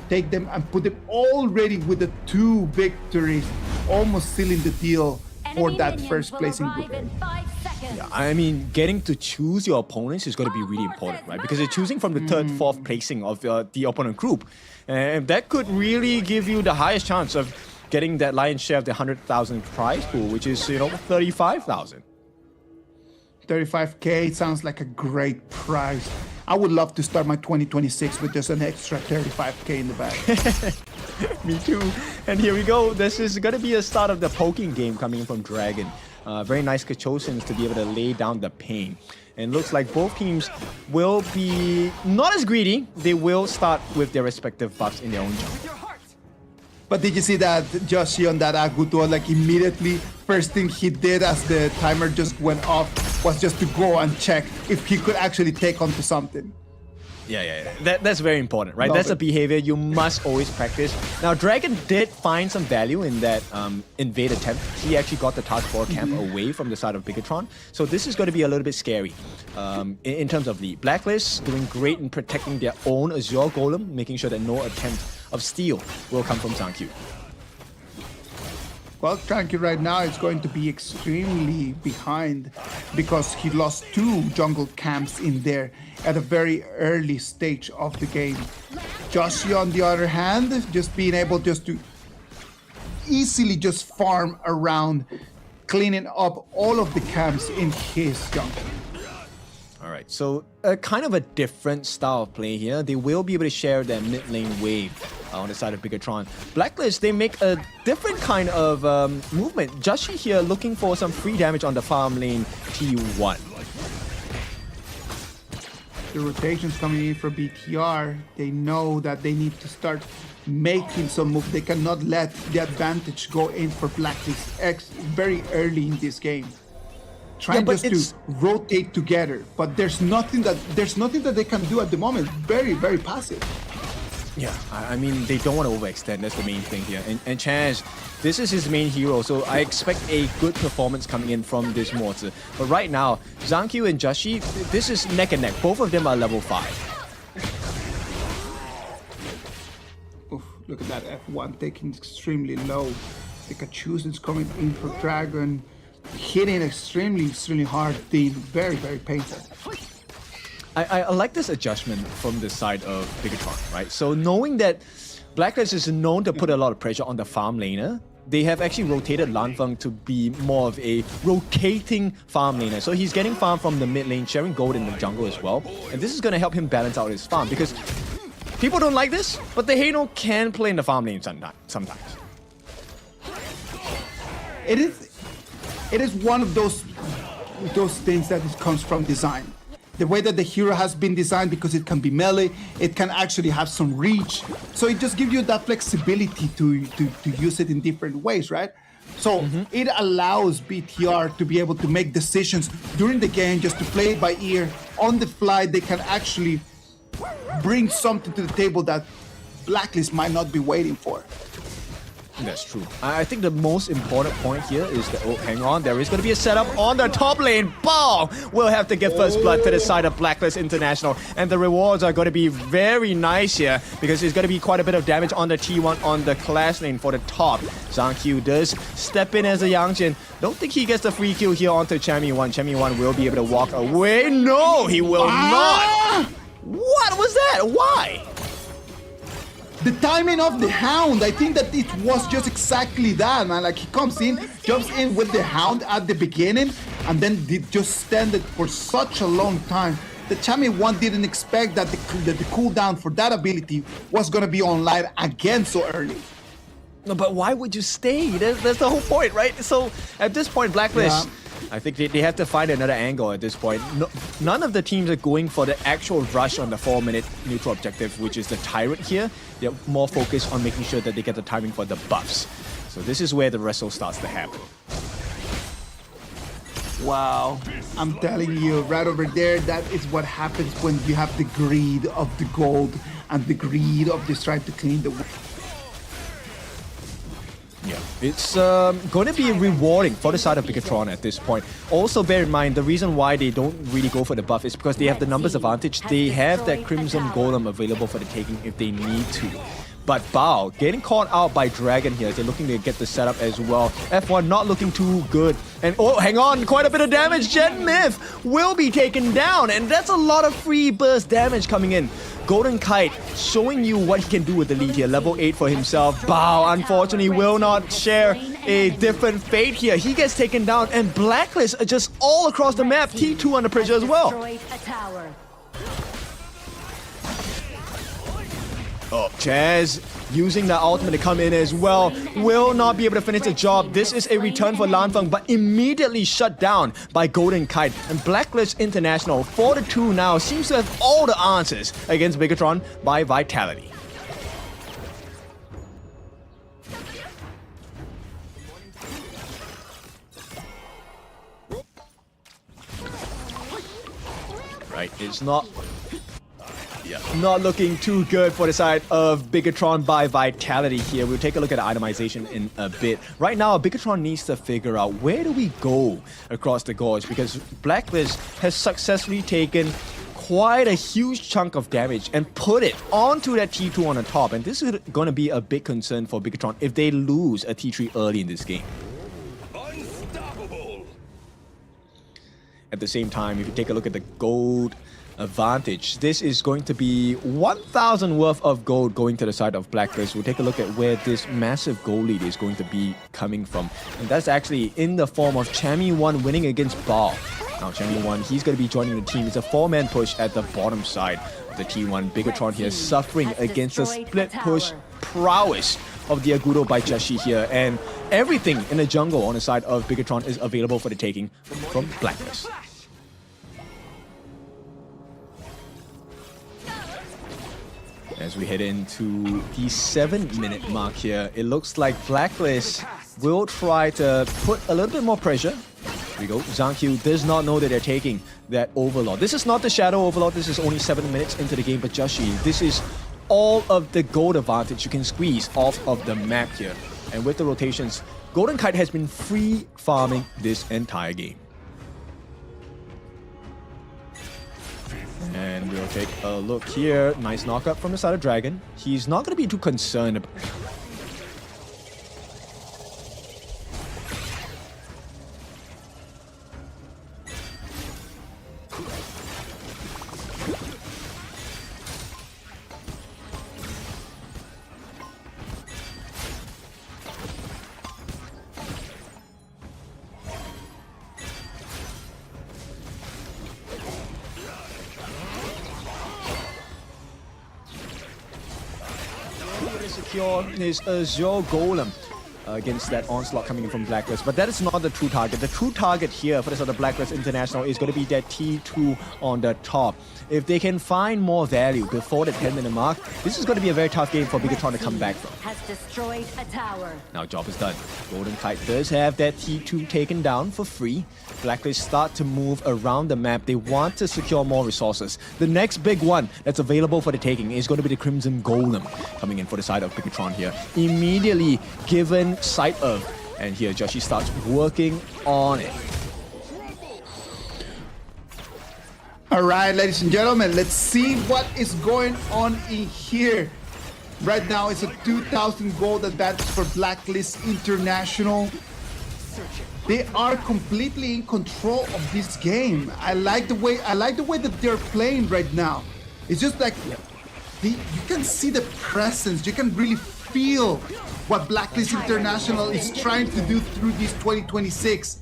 take them and put them already with the 2 victories, almost sealing the deal for that first placing group. Yeah, I mean, getting to choose your opponents is going to be really important, right? Because you're choosing from the 3rd, 4th placing of the opponent group. And that could really give you the highest chance of getting that lion's share of the 100,000 prize pool, which is, 35,000. 35K sounds like a great prize. I would love to start my 2026 with just an extra 35K in the bag. Me too. And here we go. This is going to be a start of the poking game coming from Dragon. Very nice Kachosins to be able to lay down the pain. And looks like both teams will be not as greedy. They will start with their respective buffs in their own jungle. But did you see that Joshi on that Aguto, like immediately, first thing he did as the timer just went off was just to go and check if he could actually take onto something. Yeah. That's very important, right? Love That's it. a behavior you must always practice. Now, Dragon did find some value in that invade attempt. He actually got the task force camp away from the side of Bigetron. So this is going to be a little bit scary in terms of the Blacklist, doing great in protecting their own Azure Golem, making sure that no attempt of steal will come from Zhang Q. Well, Tranky right now is going to be extremely behind because he lost 2 jungle camps in there at a very early stage of the game. Joshi, on the other hand, just being able just to easily just farm around, cleaning up all of the camps in his jungle. All right, so kind of a different style of play here. They will be able to share their mid lane wave on the side of Bigetron. Blacklist, they make a different kind of movement. Joshi here looking for some free damage on the farm lane T1. The rotations coming in for BTR, they know that they need to start making some moves. They cannot let the advantage go in for Blacklist X very early in this game. Trying just to rotate together, but there's nothing that they can do at the moment. Very, very passive. Yeah, I mean, they don't want to overextend. That's the main thing here. And Chance, this is his main hero, so I expect a good performance coming in from this mortar. But right now, Zhang Q and Joshi, this is neck and neck. Both of them are level 5. Oof, look at that F1 taking extremely low. The Kachusins coming in for Dragon, hitting extremely hard. Being very, very painful. I like this adjustment from the side of Bigetron, right? So knowing that Blacklist is known to put a lot of pressure on the farm laner, they have actually rotated Lanfeng to be more of a rotating farm laner. So he's getting farm from the mid lane, sharing gold in the jungle as well. And this is going to help him balance out his farm because people don't like this, but the Hano can play in the farm lane sometimes. It is one of those things that comes from design. The way that the hero has been designed, because it can be melee, it can actually have some reach. So it just gives you that flexibility to use it in different ways, right? So it allows BTR to be able to make decisions during the game, just to play it by ear. On the fly, they can actually bring something to the table that Blacklist might not be waiting for. That's true. I think the most important point here is that, oh, hang on, there is going to be a setup on the top lane. Ball will have to give first blood to the side of Blacklist International. And the rewards are going to be very nice here because there's going to be quite a bit of damage on the T1 on the clash lane for the top. Zhang Q does step in as a Yangjin. Don't think he gets the free kill here onto Chammy1. Chammy1 will be able to walk away. No, he will not. What was that? Why? The timing of the Hound, I think that it was just exactly that, man. Like, he comes in, jumps in with the Hound at the beginning, and then just stand it for such a long time. The Chammy1 didn't expect that the cooldown for that ability was going to be online again so early. No, but why would you stay? That's the whole point, right? So at this point, Blacklist, I think they have to find another angle at this point. No, none of the teams are going for the actual rush on the 4-minute neutral objective, which is the Tyrant here. They're more focused on making sure that they get the timing for the buffs. So this is where the wrestle starts to happen. Wow, I'm telling you, right over there, that is what happens when you have the greed of the gold and the greed of just trying to clean the... Yeah. It's going to be rewarding for the side of Bigetron at this point. Also bear in mind, the reason why they don't really go for the buff is because they have the numbers advantage. They have that Crimson Golem available for the taking if they need to. But Bao getting caught out by Dragon here. They're looking to get the setup as well. F1 not looking too good. And oh, hang on, quite a bit of damage. Gen Myth will be taken down. And that's a lot of free burst damage coming in. Golden Kite showing you what he can do with the lead here. Level 8 for himself. Bao, unfortunately, will not share a different fate here. He gets taken down. And Blacklist are just all across the map. T2 under pressure as well. Oh, Chaz using the ultimate to come in as well. Will not be able to finish the job. This is a return for Lanfeng, but immediately shut down by Golden Kite. And Blacklist International, 4-2 now, seems to have all the answers against Bigetron by Vitality. Right, it's not looking too good for the side of Bigetron by Vitality here. We'll take a look at itemization in a bit. Right now, Bigetron needs to figure out where do we go across the gorge, because Blacklist has successfully taken quite a huge chunk of damage and put it onto that T2 on the top. And this is going to be a big concern for Bigetron if they lose a T3 early in this game. Unstoppable. At the same time, if you take a look at the gold advantage, this is going to be 1,000 worth of gold going to the side of Blacklist. We'll take a look at where this massive gold lead is going to be coming from. And that's actually in the form of Chami1 winning against Bao. Now Chami1, he's going to be joining the team. It's a 4-man push at the bottom side of the T1. Bigetron here suffering against the split push prowess of the Agudo by Jashi here. And everything in the jungle on the side of Bigetron is available for the taking from Blacklist. As we head into the 7-minute mark here, it looks like Blacklist will try to put a little bit more pressure. Here we go. Zhang does not know that they're taking that Overlord. This is not the Shadow Overlord. This is only 7 minutes into the game, but Jashi, this is all of the gold advantage you can squeeze off of the map here. And with the rotations, Golden Kite has been free farming this entire game. And we'll take a look here. Nice knockup from the side of Dragon. He's not going to be too concerned about... secure his Azure Golem against that onslaught coming in from Blacklist. But that is not the true target. The true target here for the sort of Blacklist International is going to be that T2 on the top. If they can find more value before the 10-minute mark, this is going to be a very tough game for Bigetron to come back from. Has destroyed a tower. Now job is done. Golden Kite does have that T2 taken down for free. Blacklist start to move around the map. They want to secure more resources. The next big one that's available for the taking is going to be the Crimson Golem coming in for the side of Bigetron here. Immediately given sight of. And here Jashi starts working on it. All right, ladies and gentlemen, let's see what is going on in here. Right now, it's a 2,000 gold advantage for Blacklist International. They are completely in control of this game. I like the way that they're playing right now. It's just like you can see the presence. You can really feel what Blacklist International is trying to do through this 2026.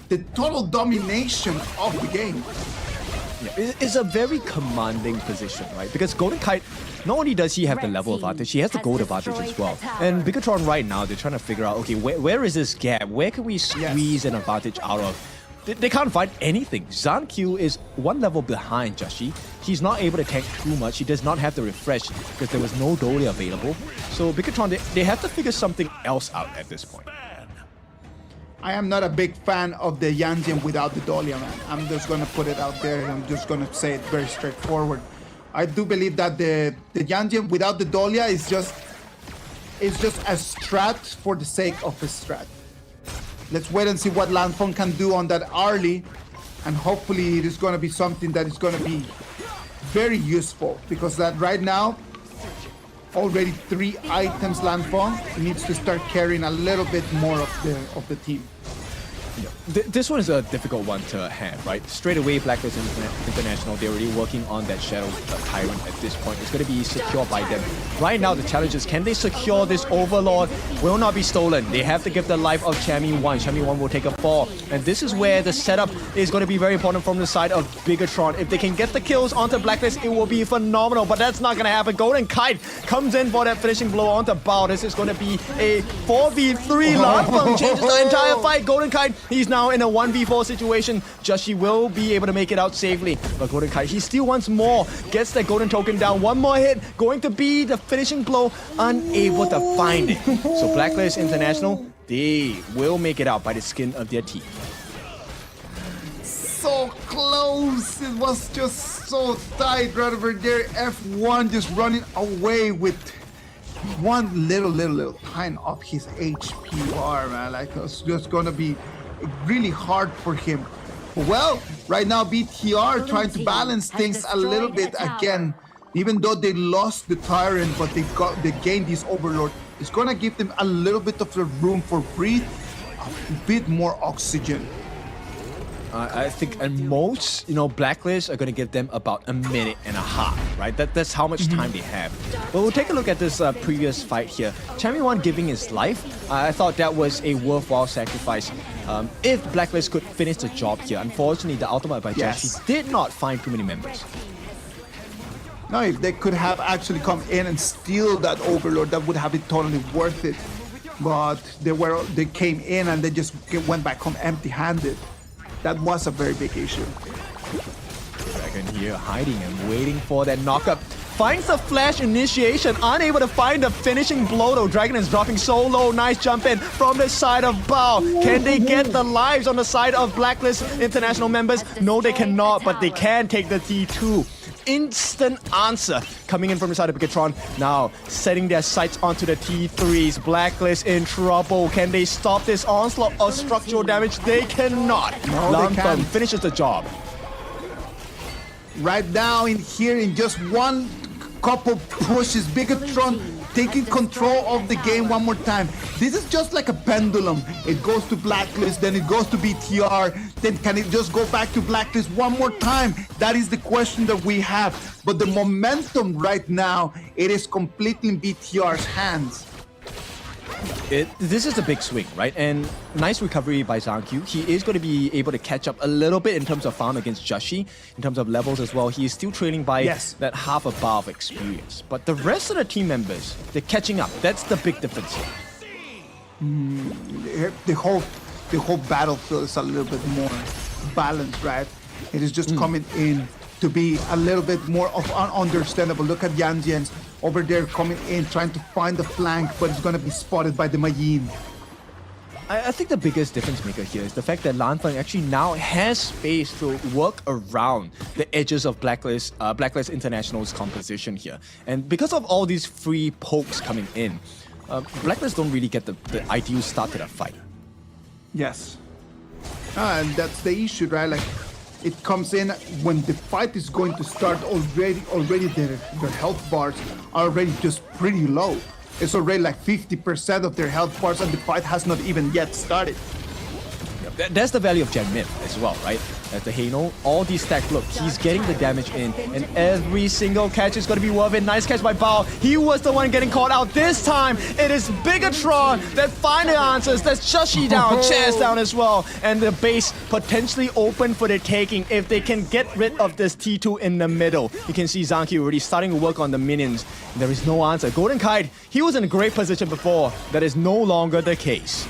The total domination of the game. It's a very commanding position, right? Because Golden Kite, not only does he have the level advantage, he has the gold advantage as well. And Bigetron right now, they're trying to figure out, okay, where is this gap? Where can we squeeze an advantage out of? They can't find anything. Zhang is one level behind Jashi. He's not able to tank too much. He does not have the refresh because there was no Dolly available. So Bigetron, they have to figure something else out at this point. I am not a big fan of the Yanjian without the Dahlia, man. I'm just going to put it out there and I'm just going to say it very straightforward. I do believe that the Yanjian without the Dahlia is just it's just a strat for the sake of a strat. Let's wait and see what Landfong can do on that early, and hopefully it is going to be something that is going to be very useful, because that right now already 3 items Landfong needs to start carrying a little bit more of the team. This one is a difficult one to have, right? Straight away, Blacklist International, they're already working on that Shadow Tyrant at this point. It's going to be secured by them. Right now, the challenge is, can they secure this Overlord? Will not be stolen. They have to give the life of Chammy 1. Chammy 1 will take a fall. And this is where the setup is going to be very important from the side of Bigetron. If they can get the kills onto Blacklist, it will be phenomenal. But that's not going to happen. Golden Kite comes in for that finishing blow onto Bao. This is going to be a 4v3. Landfong changes the entire fight. Golden Kite, he's now in a 1v4 situation. Joshi will be able to make it out safely. But Golden Kite, he still wants more. Gets that golden token down. One more hit. Going to be the finishing blow. Unable to find it. So Blacklist International, they will make it out by the skin of their teeth. So close. It was just so tight right over there. F1 just running away with one little tine of his HP bar, man. Like, it's just gonna be really hard for him. Well, right now BTR trying to balance things a little bit again. Even though they lost the Tyrant, but they gained this Overlord. It's gonna give them a little bit of the room for breathe, a bit more oxygen. I think at most, Blacklist are going to give them about a minute and a half, right? That's how much time they have. But we'll take a look at this previous fight here. Champion 1 giving his life, I thought that was a worthwhile sacrifice. If Blacklist could finish the job here, unfortunately, the ultimate by Joshi did not find too many members. No, if they could have actually come in and steal that Overlord, that would have been totally worth it. But they came in and they just went back home empty-handed. That was a very big issue. Dragon here hiding and waiting for that knockup. Finds the flash initiation, unable to find the finishing blow though. Dragon is dropping so low. Nice jump in from the side of Bao. Can they get the lives on the side of Blacklist International members? No, they cannot, but they can take the T2. Instant answer coming in from the side of Bigetron. Now setting their sights onto the T3s. Blacklist in trouble. Can they stop this onslaught of structural damage? They cannot. No, they can't. Finishes the job. Right now in here, in just one couple pushes, Bigetron taking control of the game one more time. This is just like a pendulum. It goes to Blacklist, then it goes to BTR, then can it just go back to Blacklist one more time? That is the question that we have. But the momentum right now, it is completely in BTR's hands. This is a big swing, right? And nice recovery by Zhangqiu. He is going to be able to catch up a little bit in terms of farm against Joshi, in terms of levels as well. He is still trailing by that half a bar of experience. But the rest of the team members, they're catching up. That's the big difference here. The whole battlefield is a little bit more balanced, right? It is just coming in to be a little bit more of ununderstandable. Look at Yan Jian's over there coming in, trying to find the flank, but it's going to be spotted by the Mayin. I think the biggest difference maker here is the fact that Landfang actually now has space to work around the edges of Blacklist International's composition here. And because of all these free pokes coming in, Blacklist don't really get the ideal start to that fight. Yes. And that's the issue, right? Like, it comes in when the fight is going to start already their health bars are already just pretty low. It's already like 50% of their health bars and the fight has not even yet started. That's the value of Gen Myth as well, right? As the Hano, all these stacks, look, he's getting the damage in, and every single catch is going to be worth it. Nice catch by Bao. He was the one getting caught out this time. It is Bigetron that find the answers. That's Joshi down, Chaz down as well. And the base potentially open for the taking if they can get rid of this T2 in the middle. You can see Zhangqiu already starting to work on the minions. There is no answer. Golden Kite, he was in a great position before. That is no longer the case.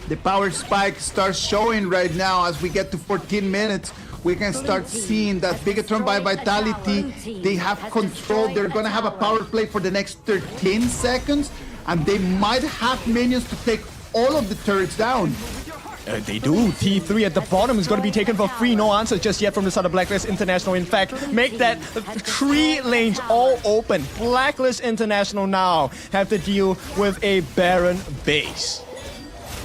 The power spike starts showing right now as we get to 14 minutes. We can start seeing that Bigetron by Vitality, they have control. They're going to have a power play for the next 13 seconds. And they might have minions to take all of the turrets down. They do. T3 at the bottom is going to be taken for free. No answer just yet from the side of Blacklist International. In fact, make that 3 lanes all open. Blacklist International now have to deal with a barren base.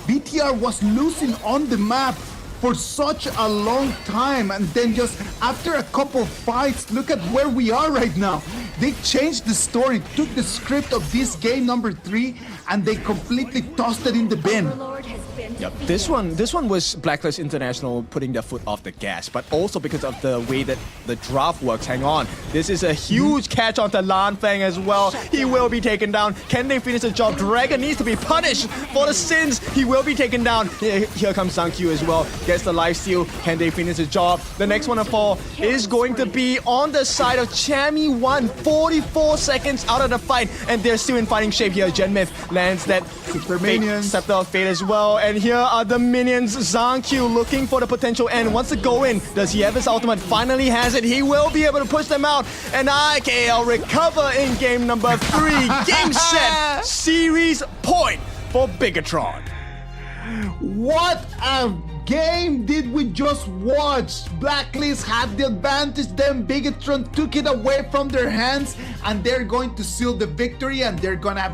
BTR was losing on the map for such a long time, and then just after a couple fights, look at where we are right now. They changed the story, took the script of this game number 3, and they completely tossed it in the bin. Overlord has been Yep, defeated. this one was Blacklist International putting their foot off the gas, but also because of the way that the draft works. Hang on, this is a huge catch onto Lanfang as well. He will be taken down. Can they finish the job? Dragon needs to be punished for the sins. He will be taken down. Here comes Sankyu as well. Gets the lifesteal. Can they finish the job? The next one to fall is going to be on the side of Chammy 1. 44 seconds out of the fight, and they're still in fighting shape here. Genmyth lands that Super fake minions. Scepter of Fate as well, and here are the minions. Zankyu looking for the potential end. Wants to go in. Does he have his ultimate? Finally has it. He will be able to push them out, and IKL recover in game number 3. Game set, series point for Bigetron. What a game did we just watch? Blacklist had the advantage, then Bigetron took it away from their hands, and they're going to seal the victory, and they're gonna